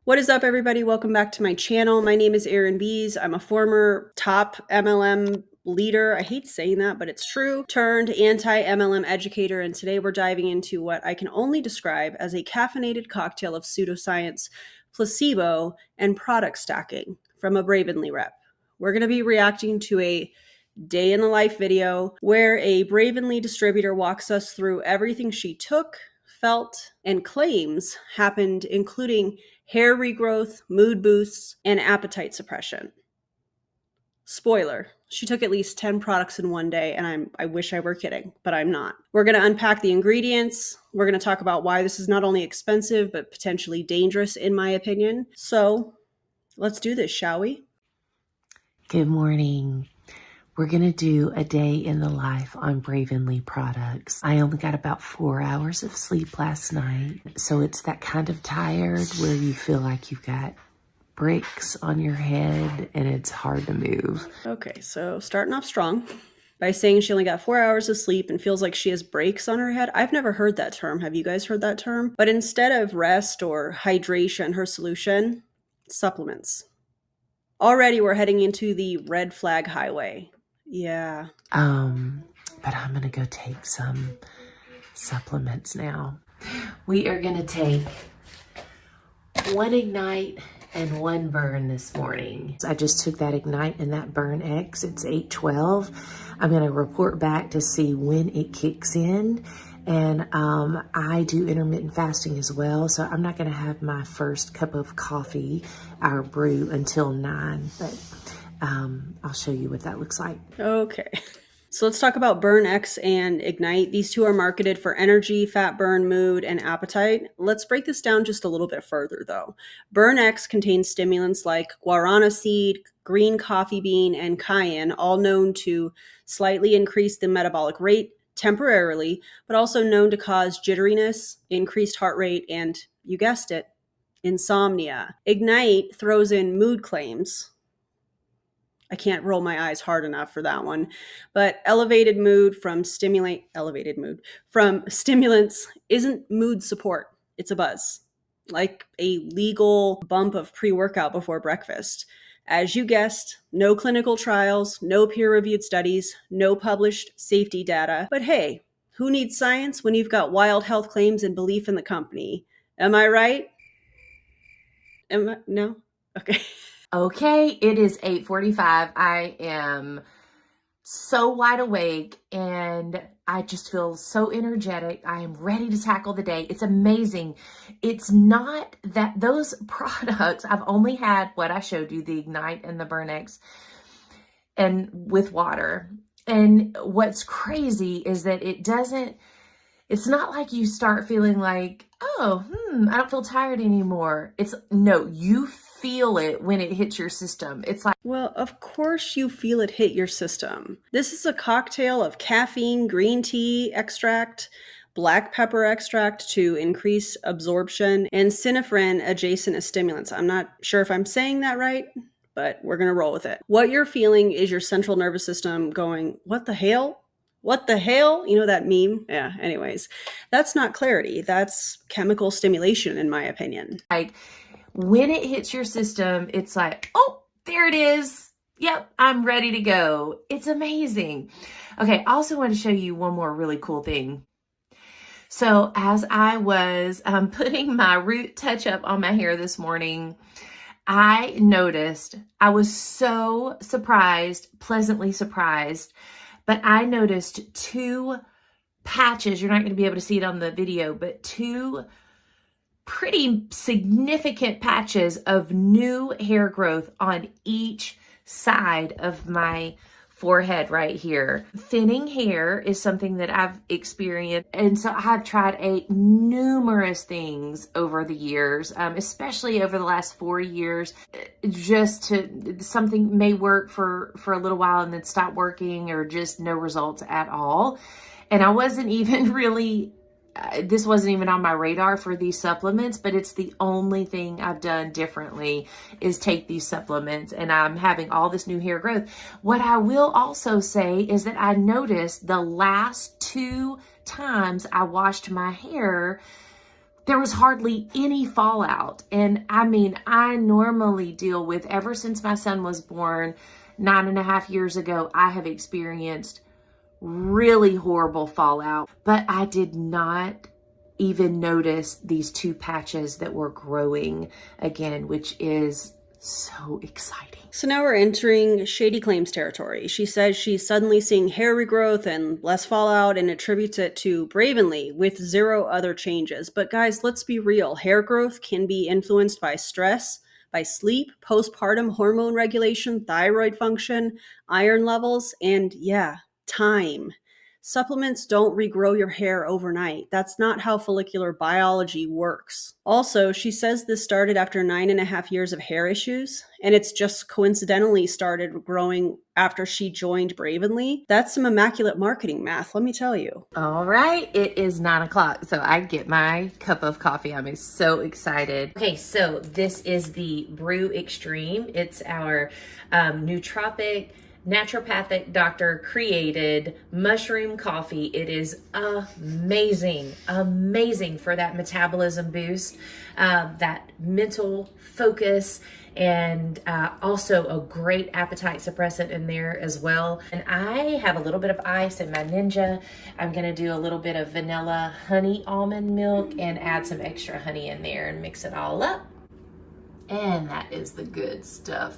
What is up, everybody? Welcome back to my channel. My name is Erin Bees. I'm a former top MLM leader. I hate saying that, but it's true. Turned anti-MLM educator, and today we're diving into what I can only describe as a caffeinated cocktail of pseudoscience, placebo, and product stacking from a Bravenly rep. We're going to be reacting to a day in the life video where a Bravenly distributor walks us through everything she took, felt, and claims happened, including hair regrowth, mood boosts, and appetite suppression. Spoiler, she took at least 10 products in one day, and I wish I were kidding, but I'm not. We're going to unpack the ingredients. We're going to talk about why this is not only expensive, but potentially dangerous, in my opinion. So let's do this, shall we? Good morning. We're going to do a day in the life on Bravenly products. I only got about 4 hours of sleep last night. So it's that kind of tired where you feel like you've got bricks on your head and it's hard to move. Okay, so starting off strong by saying she only got 4 hours of sleep and feels like she has breaks on her head. I've never heard that term. Have you guys heard that term? But instead of rest or hydration, her solution, supplements. Already we're heading into the red flag highway. Yeah. But I'm going to go take some supplements now. We are going to take one Ignite and one Burn this morning. I just took that Ignite and that Burn X. It's 8:12. I'm going to report back to see when it kicks in. And I do intermittent fasting as well. So I'm not going to have my first cup of coffee, our brew, until 9. But I'll show you what that looks like. Okay. So let's talk about Burn X and Ignite. These two are marketed for energy, fat burn, mood, and appetite. Let's break this down just a little bit further, though. Burn X contains stimulants like guarana seed, green coffee bean, and cayenne, all known to slightly increase the metabolic rate temporarily, but also known to cause jitteriness, increased heart rate, and, you guessed it, insomnia. Ignite throws in mood claims. I can't roll my eyes hard enough for that one. But elevated mood from stimulants isn't mood support. It's a buzz, like a legal bump of pre-workout before breakfast. As you guessed, no clinical trials, no peer-reviewed studies, no published safety data. But hey, who needs science when you've got wild health claims and belief in the company? Am I right? No? Okay. Okay, it is 8:45. I am so wide awake and I just feel so energetic. I am ready to tackle the day. It's amazing. It's not that those products, I've only had what I showed you, the Ignite and the Burn X, and with water. And what's crazy is that it's not like you start feeling like, oh, I don't feel tired anymore. No, you feel it when it hits your system. It's like, well, of course you feel it hit your system. This is a cocktail of caffeine, green tea extract, black pepper extract to increase absorption, and synephrine adjacent as stimulants. I'm not sure if I'm saying that right, but we're going to roll with it. What you're feeling is your central nervous system going, what the hell? What the hell? You know that meme? Yeah, anyways. That's not clarity. That's chemical stimulation, in my opinion. Like, when it hits your system, it's like, oh, there it is. Yep, I'm ready to go. It's amazing. Okay, I also want to show you one more really cool thing. So as I was putting my root touch-up on my hair this morning, I noticed, I was so surprised, pleasantly surprised, but I noticed 2 patches. You're not going to be able to see it on the video, but 2 pretty significant patches of new hair growth on each side of my forehead right here. Thinning hair is something that I've experienced, and so I've tried numerous things over the years, especially over the last 4 years, something may work for a little while and then stop working, or just no results at all. And I wasn't even really this wasn't even on my radar for these supplements, but it's the only thing I've done differently is take these supplements, and I'm having all this new hair growth. What I will also say is that I noticed the last 2 times I washed my hair, there was hardly any fallout. And I mean, I normally deal with, ever since my son was born 9.5 years ago, I have experienced really horrible fallout, but I did not even notice these 2 patches that were growing again, which is so exciting. So now we're entering shady claims territory. She says she's suddenly seeing hair regrowth and less fallout and attributes it to Bravenly with 0 other changes. But guys, let's be real. Hair growth can be influenced by stress, by sleep, postpartum hormone regulation, thyroid function, iron levels, and yeah, time. Supplements don't regrow your hair overnight. That's not how follicular biology works. Also, she says this started after 9.5 years of hair issues, and it's just coincidentally started growing after she joined Bravenly. That's some immaculate marketing math, let me tell you. All right, it is 9 o'clock, so I get my cup of coffee. I'm so excited. Okay, so this is the Brew Extreme. It's our nootropic, naturopathic doctor created mushroom coffee. It is amazing for that metabolism boost, that mental focus, and also a great appetite suppressant in there as well. And I have a little bit of ice in my Ninja. I'm gonna do a little bit of vanilla honey almond milk and add some extra honey in there and mix it all up. And that is the good stuff.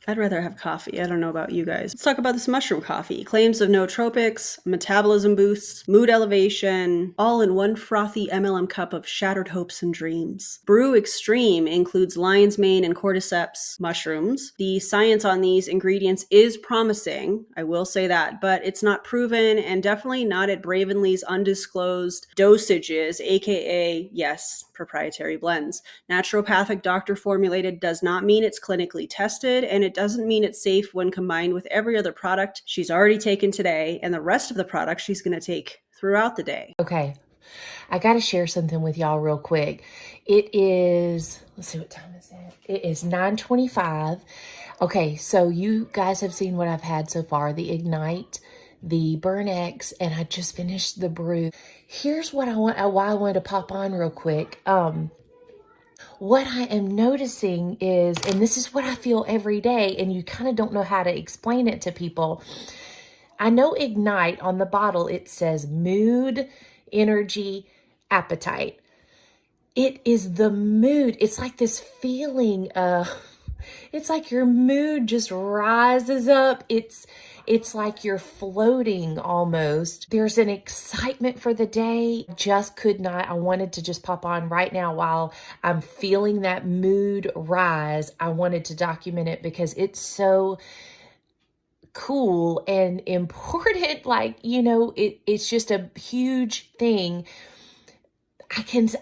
I'd rather have coffee. I don't know about you guys. Let's talk about this mushroom coffee. Claims of nootropics, metabolism boosts, mood elevation, all in one frothy MLM cup of shattered hopes and dreams. Brew Extreme includes lion's mane and cordyceps mushrooms. The science on these ingredients is promising, I will say that, but it's not proven and definitely not at Bravenly's undisclosed dosages, aka, yes, proprietary blends. Naturopathic doctor formulated does not mean it's clinically tested, and it doesn't mean it's safe when combined with every other product she's already taken today and the rest of the products she's going to take throughout the day. Okay, I got to share something with y'all real quick. It is, let's see, what time is it? It is 9:25. Okay, so you guys have seen what I've had so far, the Ignite, the Burn X, and I just finished the Brew. Here's what why I wanted to pop on real quick. What I am noticing is, and this is what I feel every day, and you kind of don't know how to explain it to people. I know Ignite on the bottle, it says mood, energy, appetite. It is the mood. It's like this feeling of, it's like your mood just rises up. It's like you're floating almost. There's an excitement for the day. Just could not. I wanted to just pop on right now while I'm feeling that mood rise. I wanted to document it because it's so cool and important. Like, you know, it's just a huge thing.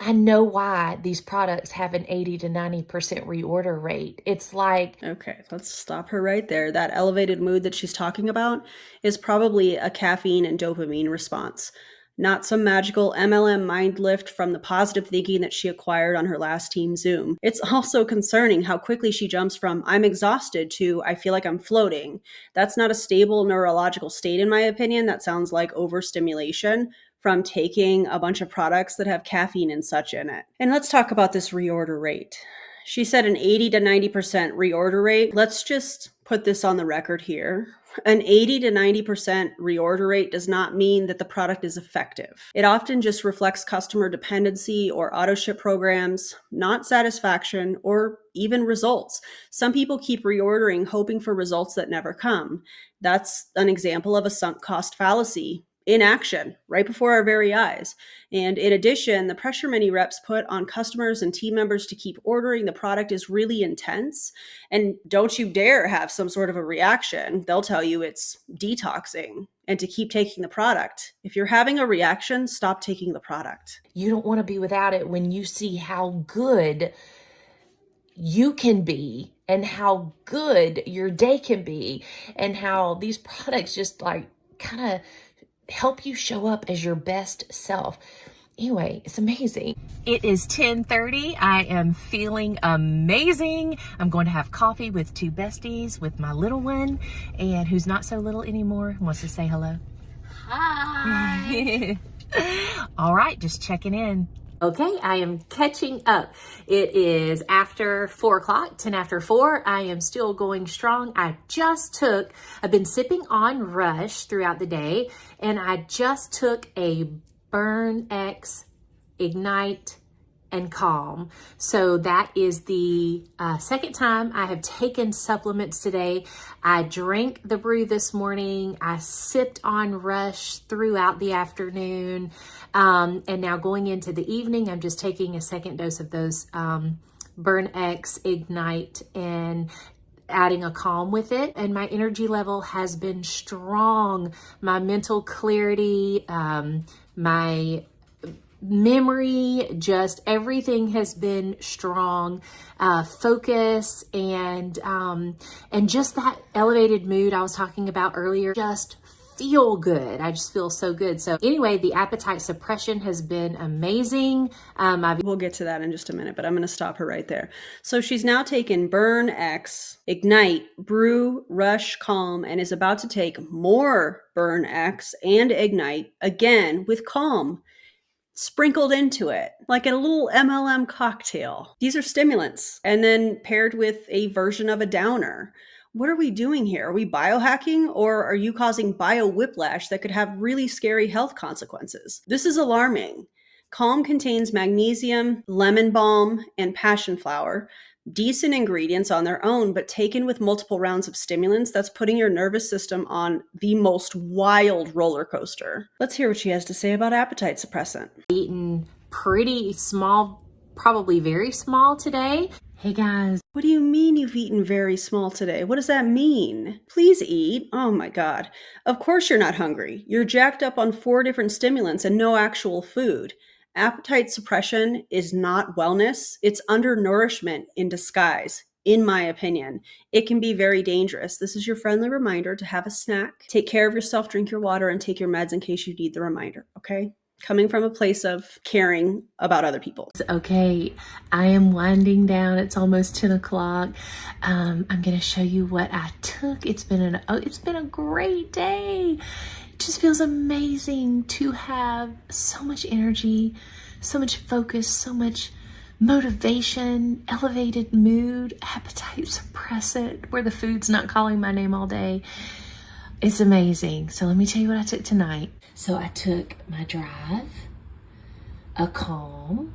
I know why these products have an 80 to 90% reorder rate. It's like... Okay, let's stop her right there. That elevated mood that she's talking about is probably a caffeine and dopamine response, not some magical MLM mind lift from the positive thinking that she acquired on her last team Zoom. It's also concerning how quickly she jumps from I'm exhausted to I feel like I'm floating. That's not a stable neurological state in my opinion. That sounds like overstimulation from taking a bunch of products that have caffeine and such in it. And let's talk about this reorder rate. She said an 80 to 90% reorder rate. Let's just put this on the record here. An 80 to 90% reorder rate does not mean that the product is effective. It often just reflects customer dependency or auto ship programs, not satisfaction or even results. Some people keep reordering hoping for results that never come. That's an example of a sunk cost fallacy in action right before our very eyes. And in addition, the pressure many reps put on customers and team members to keep ordering the product is really intense. And don't you dare have some sort of a reaction. They'll tell you it's detoxing and to keep taking the product. If you're having a reaction, stop taking the product. You don't want to be without it when you see how good you can be and how good your day can be and how these products just like kind of help you show up as your best self. Anyway, it's amazing. It is 10:30. I am feeling amazing. I'm going to have coffee with 2 besties, with my little one, and who's not so little anymore, wants to say hello. Hi. All right, just checking in. Okay, I am catching up. It is after 4 o'clock, 10 after 4. I am still going strong. I've been sipping on Rush throughout the day, and I just took a Burn X, Ignite, and Calm. So that is the second time I have taken supplements today. I drank the Brew this morning. I sipped on Rush throughout the afternoon. And now going into the evening, I'm just taking a second dose of those Burn X, Ignite, and adding a Calm with it. And my energy level has been strong. My mental clarity, my memory, just everything has been strong. Focus and just that elevated mood I was talking about earlier, just feel good. I just feel so good. So anyway, the appetite suppression has been amazing. We'll get to that in just a minute, but I'm going to stop her right there. So she's now taken Burn X, Ignite, Brew, Rush, Calm, and is about to take more Burn X and Ignite again with Calm sprinkled into it, like a little MLM cocktail. These are stimulants, and then paired with a version of a downer. What are we doing here? Are we biohacking, or are you causing bio whiplash that could have really scary health consequences? This is alarming. Calm contains magnesium, lemon balm, and passion flower. Decent ingredients on their own, but taken with multiple rounds of stimulants, that's putting your nervous system on the most wild roller coaster. Let's hear what she has to say about appetite suppressant. Eaten pretty small, probably very small today. Hey guys. What do you mean you've eaten very small today? What does that mean? Please eat. Oh my God. Of course you're not hungry. You're jacked up on 4 different stimulants and no actual food. Appetite suppression is not wellness. It's undernourishment in disguise, in my opinion. It can be very dangerous. This is your friendly reminder to have a snack, take care of yourself, drink your water, and take your meds in case you need the reminder, okay? Coming from a place of caring about other people. Okay, I am winding down. It's almost 10 o'clock. I'm going to show you what I took. It's been a great day. It just feels amazing to have so much energy, so much focus, so much motivation, elevated mood, appetite suppressant, where the food's not calling my name all day. It's amazing. So let me tell you what I took tonight. So I took my Drive, a Calm,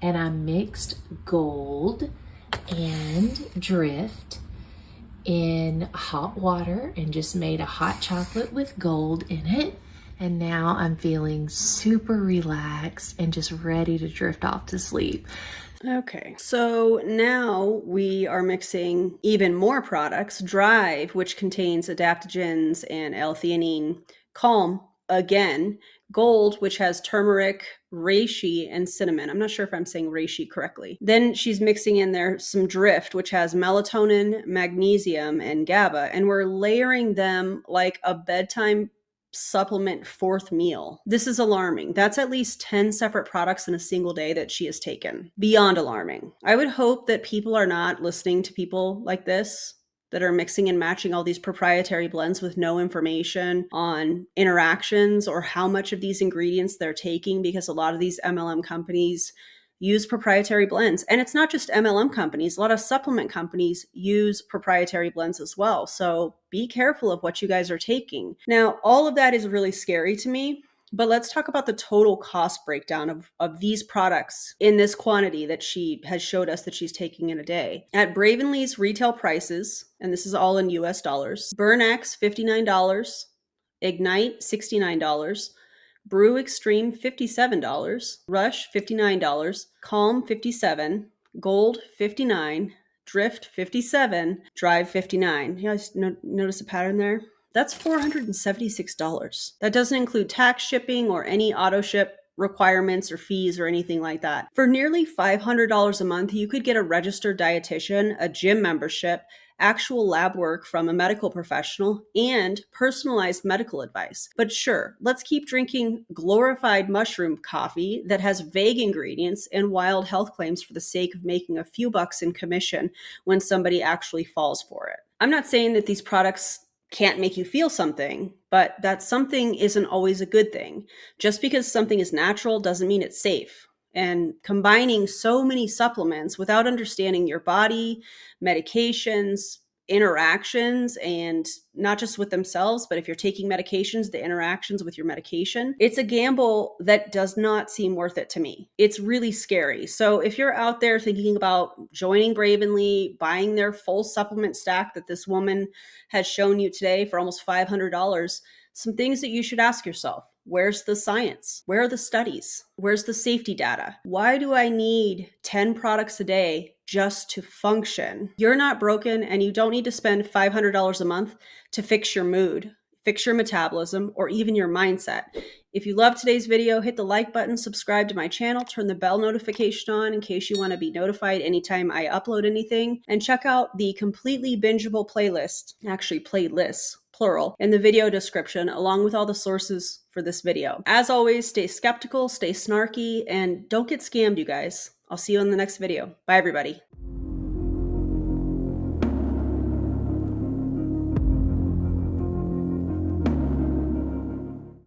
and I mixed Gold and Drift in hot water and just made a hot chocolate with Gold in it. And now I'm feeling super relaxed and just ready to drift off to sleep. Okay, so now we are mixing even more products. Drive, which contains adaptogens and L-theanine. Calm, again. Gold, which has turmeric, reishi, and cinnamon. I'm not sure if I'm saying reishi correctly. Then she's mixing in there some Drift, which has melatonin, magnesium, and GABA, and we're layering them like a bedtime supplement 4th meal. This is alarming. That's at least 10 separate products in a single day that she has taken. Beyond alarming. I would hope that people are not listening to people like this that are mixing and matching all these proprietary blends with no information on interactions or how much of these ingredients they're taking, because a lot of these MLM companies use proprietary blends. And it's not just MLM companies. A lot of supplement companies use proprietary blends as well. So be careful of what you guys are taking. Now, all of that is really scary to me, but let's talk about the total cost breakdown of these products in this quantity that she has showed us that she's taking in a day. At Bravenly's retail prices, and this is all in US dollars, Burn X, $59, Ignite, $69, Brew Extreme, $57, Rush, $59, Calm, $57, Gold, $59, Drift, $57, Drive, $59. You guys notice a pattern there? That's $476. That doesn't include tax, shipping, or any auto ship requirements or fees or anything like that. For nearly $500 a month, you could get a registered dietitian, a gym membership, actual lab work from a medical professional, and personalized medical advice. But sure, let's keep drinking glorified mushroom coffee that has vague ingredients and wild health claims for the sake of making a few bucks in commission when somebody actually falls for it. I'm not saying that these products can't make you feel something, but that something isn't always a good thing. Just because something is natural doesn't mean it's safe. and combining so many supplements without understanding your body, medications, interactions, and not just with themselves, but if you're taking medications, the interactions with your medication. It's a gamble that does not seem worth it to me. It's really scary. So if you're out there thinking about joining Bravenly, buying their full supplement stack that this woman has shown you today for almost $500, some things that you should ask yourself. Where's the science? Where are the studies? Where's the safety data? Why do I need 10 products a day just to function? You're not broken, and you don't need to spend $500 a month to fix your mood, fix your metabolism, or even your mindset. If you love today's video, hit the like button, subscribe to my channel, turn the bell notification on in case you want to be notified anytime I upload anything, and check out the completely bingeable playlist, actually playlists, plural, in the video description, along with all the sources for this video. As always, stay skeptical, stay snarky, and don't get scammed, you guys. I'll see you in the next video. Bye, everybody.